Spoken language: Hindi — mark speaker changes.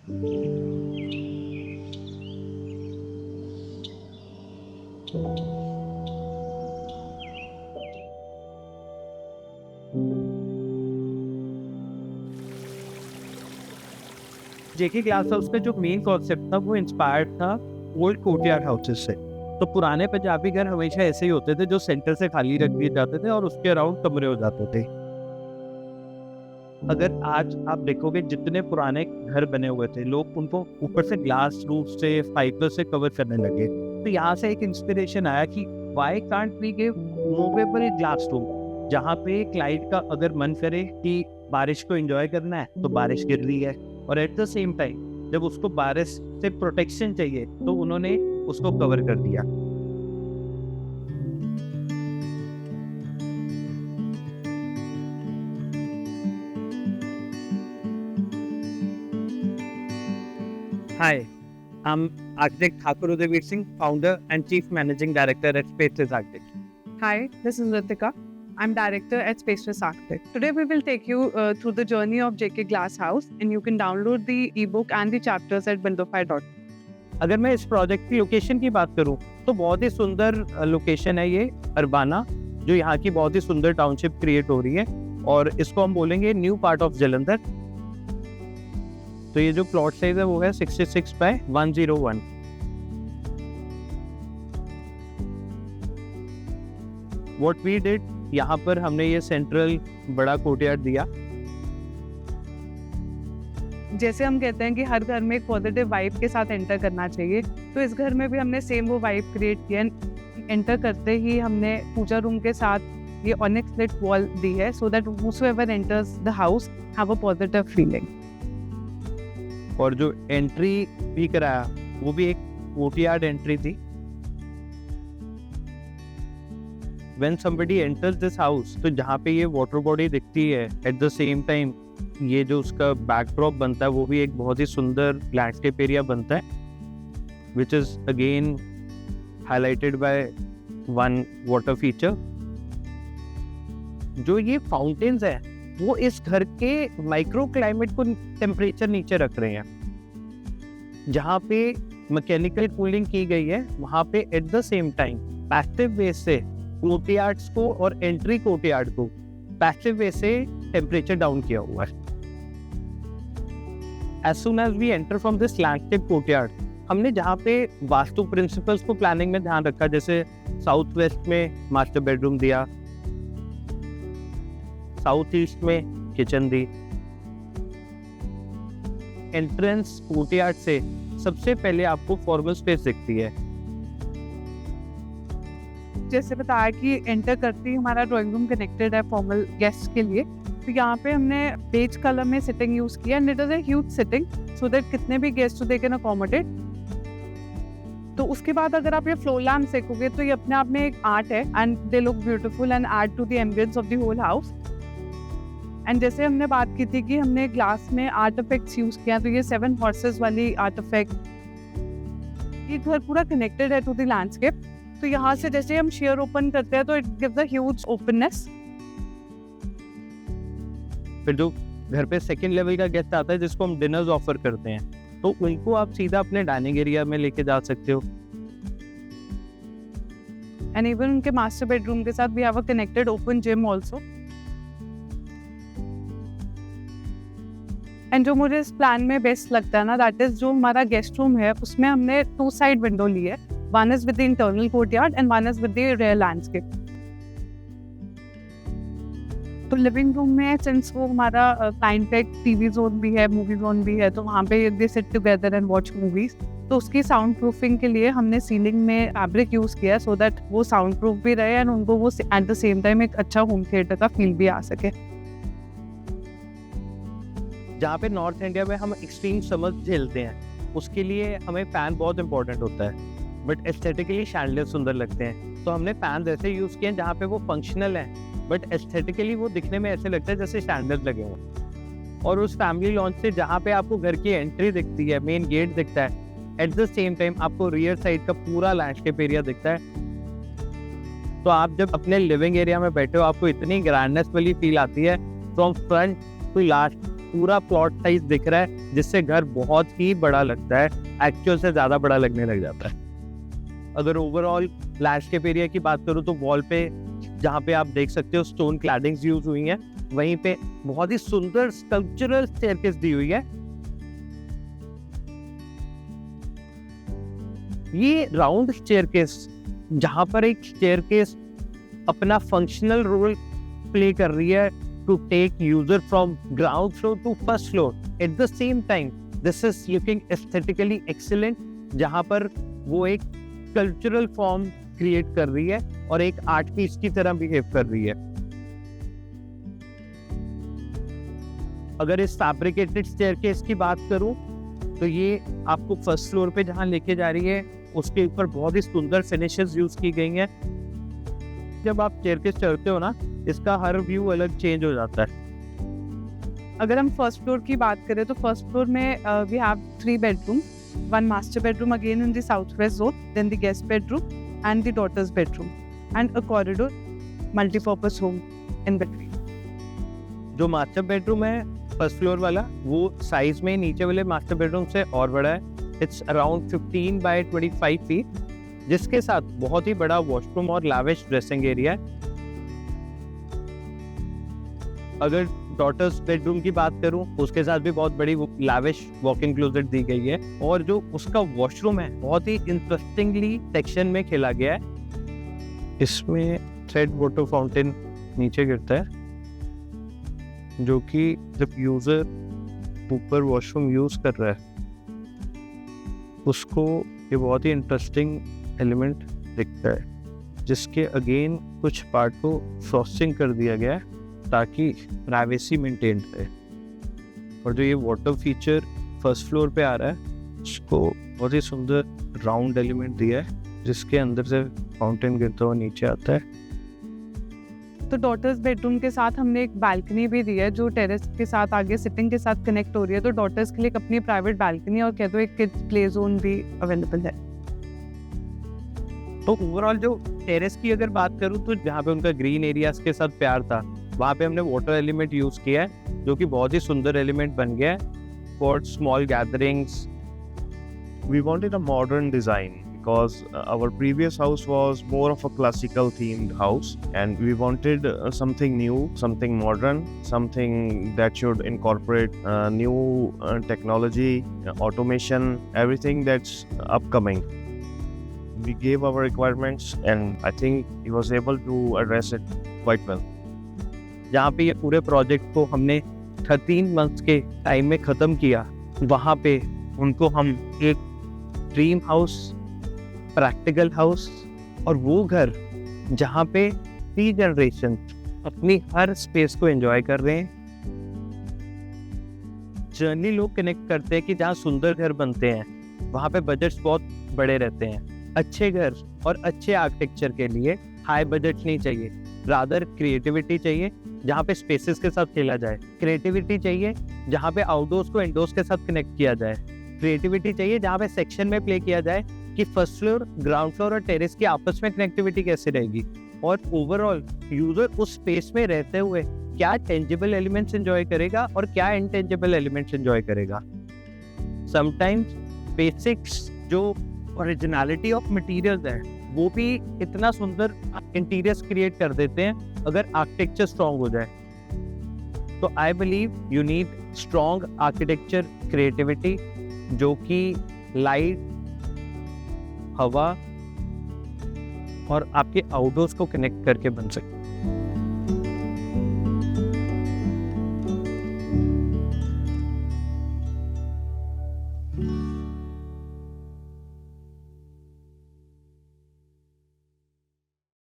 Speaker 1: जेके ग्लास हाउस का जो मेन कॉन्सेप्ट था वो इंस्पायर्ड था ओल्ड कोर्टयार्ड हाउसेस से। तो पुराने पंजाबी घर हमेशा ऐसे ही होते थे जो सेंटर से खाली रख दिए जाते थे और उसके अराउंड कमरे हो जाते थे। अगर आज आप देखोगे जितने पुराने घर बने हुए थे, लोग उनको ऊपर से ग्लास रूफ से, फाइबर से कवर करने लगे। तो यहाँ से एक इंस्पिरेशन आया कि why can't we give movable glass roof, जहाँ पे क्लाइंट का अगर मन करे कि बारिश को एंजॉय करना है तो बारिश गिर रही है, और एट द सेम टाइम जब उसको बारिश से प्रोटेक्शन चाहिए तो उन्होंने उसको कवर कर दिया। Hi, I'm architect Thakur Udayveer Singh, founder and chief managing director at Spaces Architect.
Speaker 2: Hi, this is Ritika. I'm director at Spaceless Architect. Today we will take you through the journey of JK Glass House, and you can download the ebook and the chapters at windowfire.com.
Speaker 1: अगर मैं इस प्रोजेक्ट की लोकेशन की बात करूं तो बहुत ही सुंदर लोकेशन है ये अरबाना, जो यहाँ की बहुत ही सुंदर टाउनशिप क्रिएट हो रही है, और इसको हम बोलेंगे न्यू पार्ट ऑफ जालंधर। तो ये जो प्लॉट साइज है वो है 66 बाय 101। What we did, यहाँ पर हमने ये सेंट्रल बड़ा कोर्टयार्ड दिया।
Speaker 2: जैसे हम कहते हैं कि हर घर में एक पॉजिटिव वाइब के साथ एंटर करना चाहिए, तो इस घर में भी हमने सेम वो वाइब क्रिएट किया। एंटर करते ही हमने पूजा रूम के साथ ये ऑनिक्स लिट वॉल दी है, so that whosoever enters the house have a positive feeling.
Speaker 1: और जो एंट्री भी कराया वो भी एक कोर्टयार्ड एंट्री थी। When somebody enters this house, तो जहाँ पे ये वाटर बॉडी दिखती है, एट द सेम टाइम ये जो उसका बैकड्रॉप बनता है वो भी एक बहुत ही सुंदर लैंडस्केप एरिया बनता है, which is again highlighted by one water feature. जो ये फाउंटेन्स है वो इस घर के माइक्रो क्लाइमेट को टेम्परेचर नीचे रख रहे हैं। जहाँ पे मैकेनिकल कूलिंग की गई है वहाँ पे eight the same time passive वे से कोर्टयार्ड्स को और एंट्री कोर्टयार्ड को पैसिव वे से टेम्परेचर डाउन किया हुआ है। As soon as we enter from this landscape courtyard, हमने जहाँ पे वास्तु प्रिंसिपल्स को प्लानिंग में ध्यान रखा, जैसे साउथ वेस्ट में मास्टर बेडरूम दिया, साउथ ईस्ट में किचन दी। एंट्रेंस कोर्टयार्ड से सबसे पहले आपको फॉर्मल स्पेस दिखती है।
Speaker 2: जैसे बताया कि एंटर करते ही हमारा ड्राइंग रूम कनेक्टेड है फॉर्मल गेस्ट के लिए, तो यहाँ पे हमने बेज कलर में सिटिंग यूज किया, and it is a huge sitting so that कितने भी गेस्ट हो दे कैन अकोमोडेट। तो उसके बाद अगर आप ये फ्लोर लैम्प देखोगे तो ये अपने आप में एक आर्ट है, and they look beautiful and add to the ambience of the whole house. And जैसे हमने बात की थी कि हमने ग्लास में आर्ट इफेक्ट्स यूज किया, तो ये 7 हॉर्सेस वाली आर्ट इफेक्ट, ये घर पूरा कनेक्टेड है टू द लैंडस्केप। तो यहाँ से जैसे हम शेयर ओपन करते हैं तो it gives a huge openness.
Speaker 1: फिर जो घर पे सेकंड लेवल का गेस्ट आता है जिसको हम डिनर्स ऑफर करते हैं, तो उनको आप सीधा अपने डाइनिंग एरिया में लेके जा सकते हो।
Speaker 2: एंड इवन उनके मास्टर बेडरूम के साथ we have a connected open gym also. And जो मुझे इस प्लान में बेस्ट लगता है ना, दैट इज जो हमारा गेस्ट रूम है उसमें हमने 2 साइड विंडो ली है, one is with the internal courtyard and one is with the rear landscape. तो लिविंग रूम में सिंस वो हमारा क्लाइंट का एक टीवी जोन भी है, मूवी जोन भी है, तो वहाँ पे they sit together and watch movies. तो उसकी साउंड प्रूफिंग के लिए हमने सीलिंग में फैब्रिक यूज किया सो दैट वो साउंड प्रूफ भी रहे एंड उनको वो एट द सेम टाइम एक अच्छा होम थिएटर का फील भी आ सके।
Speaker 1: जहाँ पे नॉर्थ इंडिया में हम एक्सट्रीम समर झेलते हैं उसके लिए हमें फैन बहुत इंपॉर्टेंट होता है, बट एस्थेटिकली शैंडलियर सुंदर लगते हैं। तो हमने फैन ऐसे यूज किए हैं जहाँ पे वो फंक्शनल है बट एस्थेटिकली वो दिखने में ऐसे लगता है जैसे स्टैंडर्ड लगे हों। और उस फैमिली लॉन्च से जहाँ पे आपको घर की एंट्री दिखती है, मेन गेट दिखता है, एट द सेम टाइम आपको रियर साइड का पूरा लैंडस्केप एरिया दिखता है। तो आप जब अपने लिविंग एरिया में बैठे हो आपको इतनी ग्रैंडनेस वाली फील आती है फ्रॉम फ्रंट टू लास्ट पूरा प्लॉट साइज दिख रहा है, जिससे घर बहुत ही बड़ा लगता है, एक्चुअल से ज़्यादा बड़ा लगने लग जाता है। अगर ओवरऑल लैंडस्केप एरिया की बात करूँ तो वॉल पे जहाँ पे आप देख सकते हो स्टोन क्लैडिंग्स यूज हुई हैं, वहीं पे बहुत ही सुंदर स्कल्पचरल स्टेयरकेस दी हुई है। ये राउंड स्टेयरकेस, जहाँ पर एक स्टेयरकेस अपना फंक्शनल रोल प्ले कर रही है to take user from ground floor to first floor at the same time, this is looking aesthetically excellent, जहाँ पर वो एक कल्चरल फॉर्म क्रिएट कर रही है और एक आर्ट पीस की तरह बिहेव कर रही है। अगर इस फैब्रिकेटेड स्टेयरकेस की बात करूं तो ये आपको फर्स्ट फ्लोर पे जहां लेके जा रही है उसके ऊपर बहुत ही सुंदर फिनिशेस यूज की गई हैं। जब आप स्टेयरकेस चढ़ते हो ना, इसका हर व्यू अलग चेंज हो जाता है।
Speaker 2: अगर हम फर्स्ट फ्लोर की बात करें तो फर्स्ट फ्लोर में we have 3 bedroom, 1 master bedroom again in the southwest zone, then the guest bedroom and the daughter's bedroom, and a corridor, multi-purpose room in between.
Speaker 1: जो मास्टर बेडरूम है फर्स्ट फ्लोर वाला, वो साइज में नीचे वाले मास्टर बेडरूम से और बड़ा है। इट्स अराउंड 15 by 25 फीट, जिसके साथ बहुत ही बड़ा वॉशरूम और लैविश ड्रेसिंग एरिया है। अगर डॉटर्स बेडरूम की बात करूं, उसके साथ भी बहुत बड़ी लैविश वॉक-इन क्लोजेट दी गई है, और जो उसका वॉशरूम है बहुत ही इंटरेस्टिंगली सेक्शन में खेला गया है। इसमें थ्रेड वाटर फाउंटेन नीचे गिरता है, जो कि जब यूजर ऊपर वॉशरूम यूज कर रहा है उसको ये बहुत ही इंटरेस्टिंग एलिमेंट दिखता है, जिसके अगेन कुछ पार्ट को फ्रॉस्टिंग कर दिया गया है ताकि प्राइवेसी मेंटेन रहे। और जो ये वाटर फीचर फर्स्ट फ्लोर पे आ रहा है, उसको बहुत ही सुंदर राउंड एलिमेंट दिया है, जिसके अंदर से फाउंटेन गिरता हुआ नीचे आता है।
Speaker 2: तो डॉटर्स बेडरूम के साथ हमने एक बालकनी भी दी है जो टेरेस के साथ आगे सिटिंग के साथ कनेक्ट हो रही है, तो डॉटर्स के लिए एक अपनी प्राइवेट बालकनी और कह दो एक किड्स प्ले जोन भी अवेलेबल है।
Speaker 1: तो ओवरऑल जो टेरेस की अगर बात करूँ तो जहाँ पे उनका ग्रीन एरियाज के साथ प्यार था, वहाँ पे हमने वाटर एलिमेंट यूज किया है, जो कि बहुत ही सुंदर एलिमेंट बन गया है for small gatherings.
Speaker 3: We wanted a modern design because our previous house was more of a classical themed house, and we wanted something new, something modern, something that should incorporate new technology, automation, everything that's upcoming. We gave our requirements and I think he was able to address it quite well.
Speaker 1: जहाँ पे ये पूरे प्रोजेक्ट को हमने 13 मंथ्स के टाइम में ख़त्म किया, वहाँ पे उनको हम एक ड्रीम हाउस, प्रैक्टिकल हाउस, और वो घर जहाँ पे 3 जनरेशन अपनी हर स्पेस को एंजॉय कर रहे हैं। जर्नी लोग कनेक्ट करते हैं कि जहाँ सुंदर घर बनते हैं वहाँ पे बजट्स बहुत बड़े रहते हैं। अच्छे घर और अच्छे आर्किटेक्चर के लिए हाई बजट नहीं चाहिए, रादर क्रिएटिविटी चाहिए जहाँ पे स्पेसेस के साथ खेला जाए, क्रिएटिविटी चाहिए जहाँ पे आउटडोर्स को इंडोर्स के साथ कनेक्ट किया जाए, क्रिएटिविटी चाहिए जहाँ पे सेक्शन में प्ले किया जाए कि फर्स्ट फ्लोर, ग्राउंड फ्लोर और टेरेस की आपस में कनेक्टिविटी कैसे रहेगी, और ओवरऑल यूजर उस स्पेस में रहते हुए क्या टेंजिबल एलिमेंट्स एंजॉय करेगा और क्या इनटेंजिबल एलिमेंट्स एंजॉय करेगा। समटाइम्स बेसिक्स जो ओरिजिनलिटी ऑफ मटेरियल्स है वो भी इतना सुंदर इंटीरियर्स क्रिएट कर देते हैं अगर आर्किटेक्चर स्ट्रॉन्ग हो जाए। तो I believe you need strong architecture creativity, जो कि लाइट, हवा और आपके आउटडोर्स को कनेक्ट करके बन सके।